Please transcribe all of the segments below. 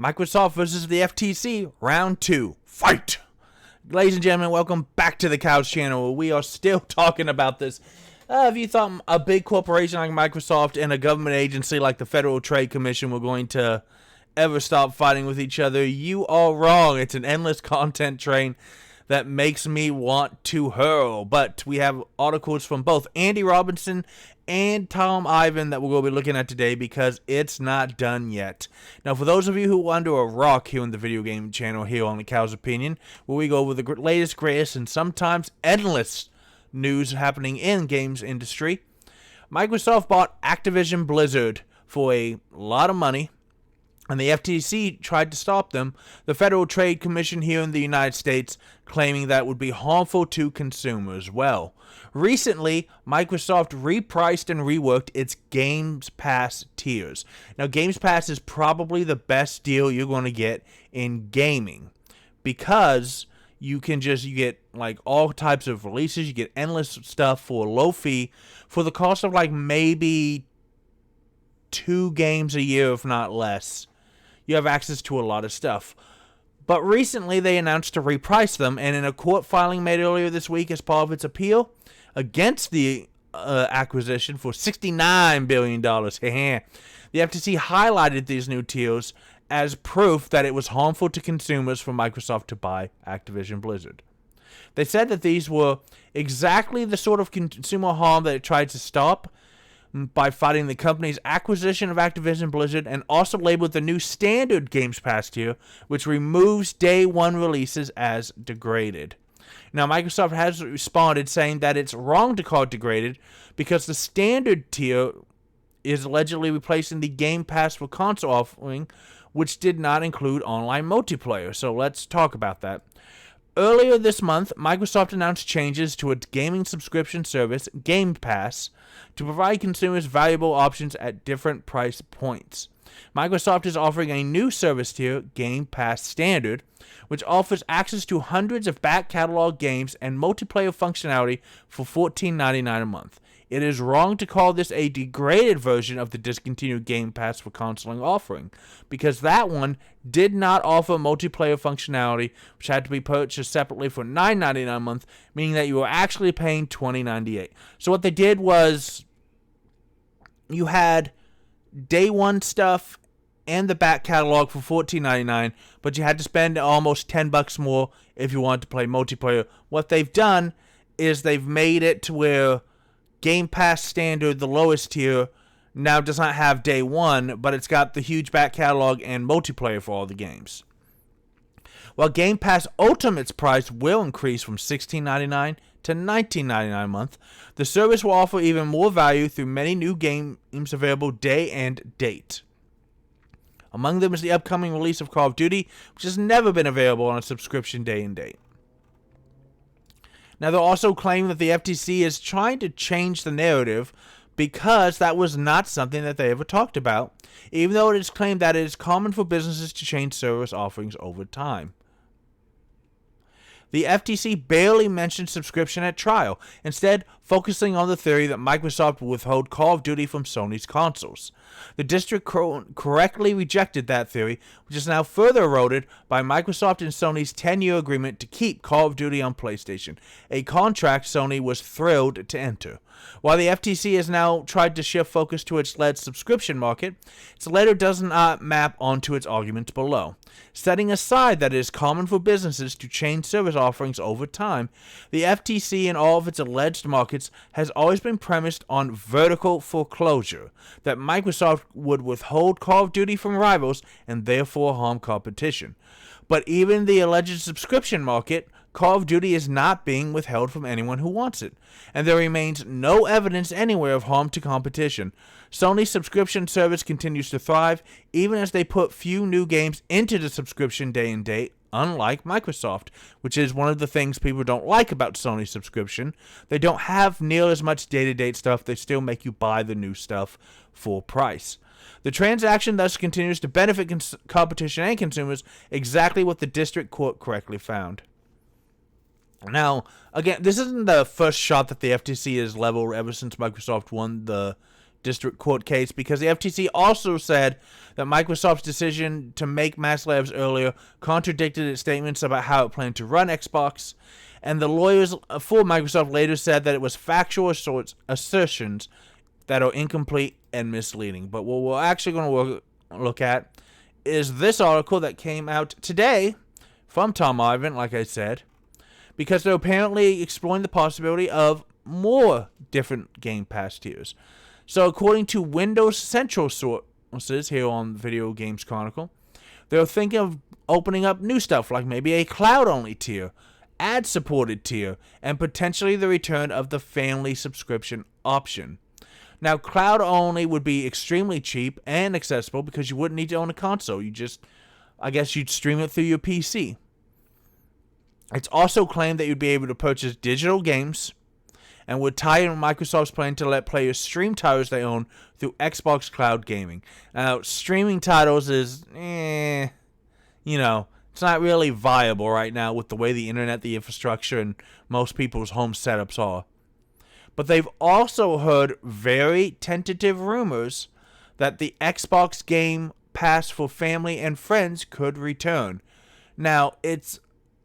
Microsoft versus the FTC, round 2. Fight! Ladies and gentlemen, welcome back to the Couch Channel. We are still talking about this. If you thought a big corporation like Microsoft and a government agency like the Federal Trade Commission were going to ever stop fighting with each other, you are wrong. It's an endless content train that makes me want to hurl. But we have articles from both Andy Robinson and Tom Ivan that we're going to be looking at today because it's not done yet. Now, for those of you who are under a rock here on the video game channel here on the Cow's Opinion, where we go over the latest, greatest, and sometimes endless news happening in games industry, Microsoft bought Activision Blizzard for a lot of money, and the FTC tried to stop them, the Federal Trade Commission here in the United States claiming that would be harmful to consumers. Well, recently, Microsoft repriced and reworked its Games Pass tiers. Now, Games Pass is probably the best deal you're going to get in gaming because you get like all types of releases, you get endless stuff for a low fee for the cost of like maybe 2 games a year, if not less. You have access to a lot of stuff. But recently they announced to reprice them, and in a court filing made earlier this week as part of its appeal against the acquisition for $69 billion, the FTC highlighted these new tiers as proof that it was harmful to consumers for Microsoft to buy Activision Blizzard. They said that these were exactly the sort of consumer harm that it tried to stop by fighting the company's acquisition of Activision Blizzard, and also labeled the new standard Games Pass tier, which removes day one releases as degraded. Now, Microsoft has responded saying that it's wrong to call it degraded because the standard tier is allegedly replacing the Game Pass for console offering, which did not include online multiplayer. So let's talk about that. Earlier this month, Microsoft announced changes to its gaming subscription service, Game Pass, to provide consumers valuable options at different price points. Microsoft is offering a new service tier, Game Pass Standard, which offers access to hundreds of back catalog games and multiplayer functionality for $14.99 a month. It is wrong to call this a degraded version of the discontinued Game Pass for console offering, because that one did not offer multiplayer functionality, which had to be purchased separately for $9.99 a month, meaning that you were actually paying $20.98. So what they did was you had day one stuff and the back catalog for $14.99, but you had to spend almost $10 more if you wanted to play multiplayer. What they've done is they've made it to where Game Pass Standard, the lowest tier, now does not have day one, but it's got the huge back catalog and multiplayer for all the games. While Game Pass Ultimate's price will increase from $16.99 to $19.99 a month, the service will offer even more value through many new games available day and date. Among them is the upcoming release of Call of Duty, which has never been available on a subscription day and date. Now, they're also claiming that the FTC is trying to change the narrative because that was not something that they ever talked about, even though it is claimed that it is common for businesses to change service offerings over time. The FTC barely mentioned subscription at trial, instead focusing on the theory that Microsoft will withhold Call of Duty from Sony's consoles. The district correctly rejected that theory, which is now further eroded by Microsoft and Sony's 10-year agreement to keep Call of Duty on PlayStation, a contract Sony was thrilled to enter. While the FTC has now tried to shift focus to its LED subscription market, its letter does not map onto its arguments below. Setting aside that it is common for businesses to change service offerings over time, the FTC in all of its alleged markets has always been premised on vertical foreclosure, that Microsoft would withhold Call of Duty from rivals and therefore harm competition. But even the alleged subscription market, Call of Duty is not being withheld from anyone who wants it, and there remains no evidence anywhere of harm to competition. Sony's subscription service continues to thrive, even as they put few new games into the subscription day and date, unlike Microsoft, which is one of the things people don't like about Sony's subscription. They don't have near as much day-to-day stuff, they still make you buy the new stuff full price. The transaction thus continues to benefit competition and consumers, exactly what the district court correctly found. Now, again, this isn't the first shot that the FTC has leveled ever since Microsoft won the district court case, because the FTC also said that Microsoft's decision to make Mass Labs earlier contradicted its statements about how it planned to run Xbox, and the lawyers for Microsoft later said that it was factual assertions that are incomplete and misleading. But what we're actually going to look at is this article that came out today from Tom Ivan, like I said, because they're apparently exploring the possibility of more different Game Pass tiers. So according to Windows Central sources here on Video Games Chronicle, they're thinking of opening up new stuff, like maybe a cloud-only tier, ad-supported tier, and potentially the return of the family subscription option. Now, cloud-only would be extremely cheap and accessible because you wouldn't need to own a console. I guess you'd stream it through your PC. It's also claimed that you'd be able to purchase digital games and would tie in with Microsoft's plan to let players stream titles they own through Xbox Cloud Gaming. Now, streaming titles is, it's not really viable right now with the way the internet, the infrastructure, and most people's home setups are. But they've also heard very tentative rumors that the Xbox Game Pass for family and friends could return. Now,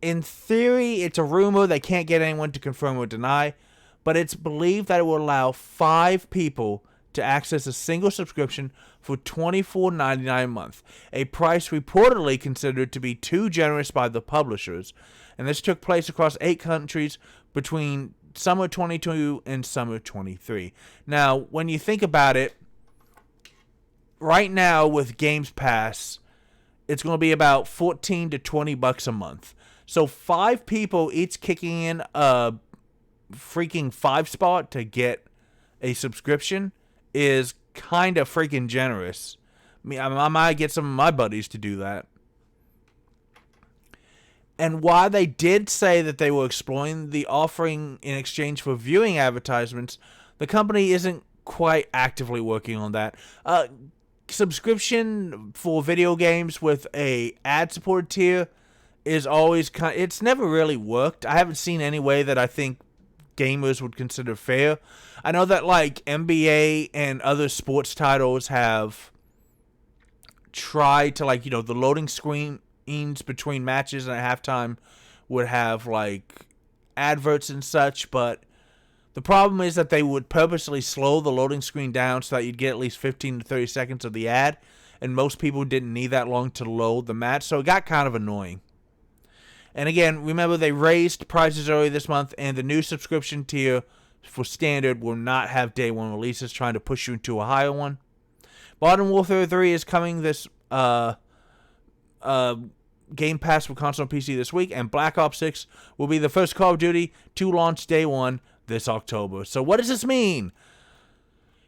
in theory, it's a rumor. They can't get anyone to confirm or deny, but it's believed that it will allow 5 people to access a single subscription for $24.99 a month, a price reportedly considered to be too generous by the publishers. And this took place across 8 countries between summer 22 and summer 23. Now, when you think about it, right now with Games Pass, it's going to be about $14 to $20 a month. So 5 people each kicking in a freaking 5 spot to get a subscription is kind of freaking generous. I might get some of my buddies to do that. And while they did say that they were exploring the offering in exchange for viewing advertisements, the company isn't quite actively working on that. Subscription for video games with a ad-supported tier is always it's never really worked. I haven't seen any way that I think gamers would consider fair. I know that like NBA and other sports titles have tried to the loading screens between matches and at halftime would have like adverts and such, but the problem is that they would purposely slow the loading screen down so that you'd get at least 15 to 30 seconds of the ad, and most people didn't need that long to load the match, so it got kind of annoying. And again, remember they raised prices earlier this month, and the new subscription tier for standard will not have day one releases, trying to push you into a higher one. Modern Warfare 3 is coming this Game Pass for console and PC this week, and Black Ops 6 will be the first Call of Duty to launch day one this October. So what does this mean?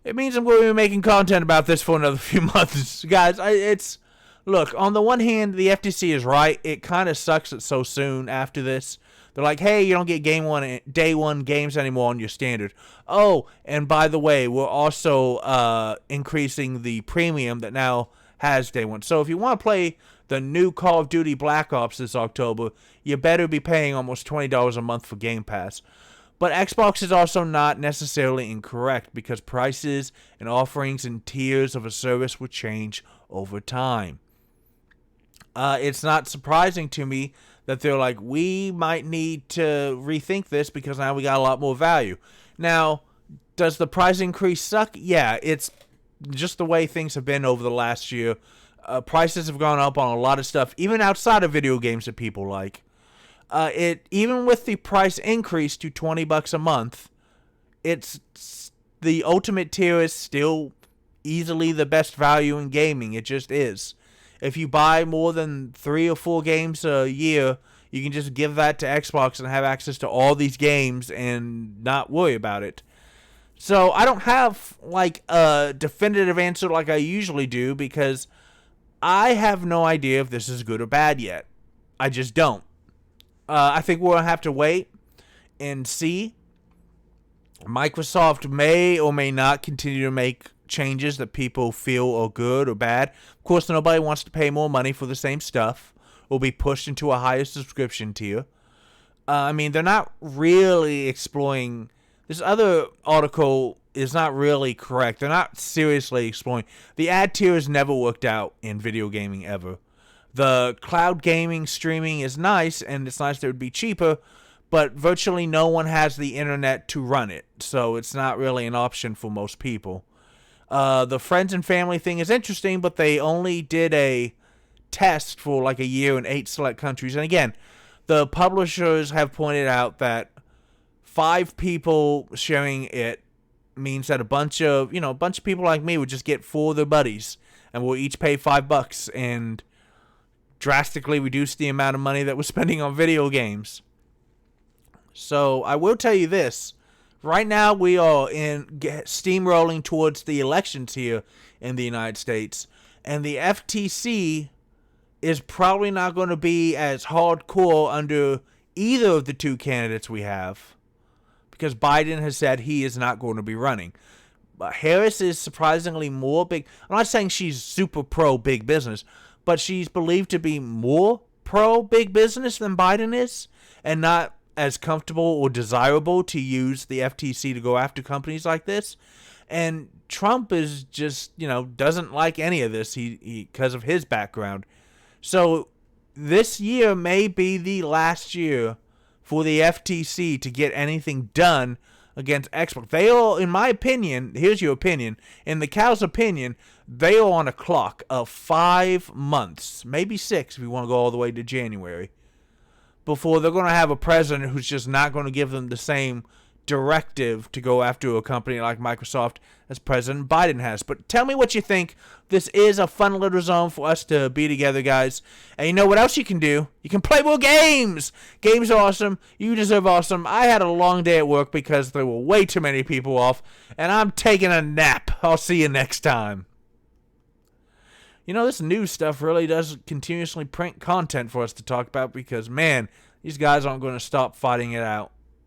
It means I'm going to be making content about this for another few months. Guys, look, on the one hand, the FTC is right. It kind of sucks it's so soon after this. They're like, hey, you don't get day one games anymore on your standard. Oh, and by the way, we're also increasing the premium that now has day one. So if you want to play the new Call of Duty Black Ops this October, you better be paying almost $20 a month for Game Pass. But Xbox is also not necessarily incorrect, because prices and offerings and tiers of a service will change over time. It's not surprising to me that they're like, we might need to rethink this because now we got a lot more value. Now, does the price increase suck? Yeah, it's just the way things have been over the last year. Prices have gone up on a lot of stuff, even outside of video games that people like. Even with the price increase to $20 a month, it's the ultimate tier is still easily the best value in gaming. It just is. If you buy more than 3 or 4 games a year, you can just give that to Xbox and have access to all these games and not worry about it. So I don't have like a definitive answer like I usually do, because I have no idea if this is good or bad yet. I just don't. I think we'll have to wait and see. Microsoft may or may not continue to make changes that people feel are good or bad. Of course, nobody wants to pay more money for the same stuff or be pushed into a higher subscription tier. They're not really exploring. This other article is not really correct. They're not seriously exploring. The ad tier has never worked out in video gaming ever. The cloud gaming streaming is nice, and it's nice that it would be cheaper, but virtually no one has the internet to run it, so it's not really an option for most people. The friends and family thing is interesting, but they only did a test for like a year in 8 select countries. And again, the publishers have pointed out that 5 people sharing it means that a bunch of people like me would just get 4 of their buddies, and we'll each pay $5 and drastically reduce the amount of money that we're spending on video games. So I will tell you this. Right now we are steamrolling towards the elections here in the United States, and the FTC is probably not going to be as hardcore under either of the 2 candidates we have, because Biden has said he is not going to be running. But Harris is surprisingly more big. I'm not saying she's super pro big business, but she's believed to be more pro big business than Biden is, and not as comfortable or desirable to use the FTC to go after companies like this. And Trump is just, doesn't like any of this because of his background. So this year may be the last year for the FTC to get anything done against Xbox. They are, in my opinion, here's your opinion, in the cow's opinion, they are on a clock of 5 months, maybe 6 if you want to go all the way to January, before they're going to have a president who's just not going to give them the same directive to go after a company like Microsoft as President Biden has. But tell me what you think. This is a fun little zone for us to be together, guys. And you know what else you can do? You can play more games. Games are awesome. You deserve awesome. I had a long day at work because there were way too many people off, and I'm taking a nap. I'll see you next time. This news stuff really does continuously print content for us to talk about because, man, these guys aren't going to stop fighting it out.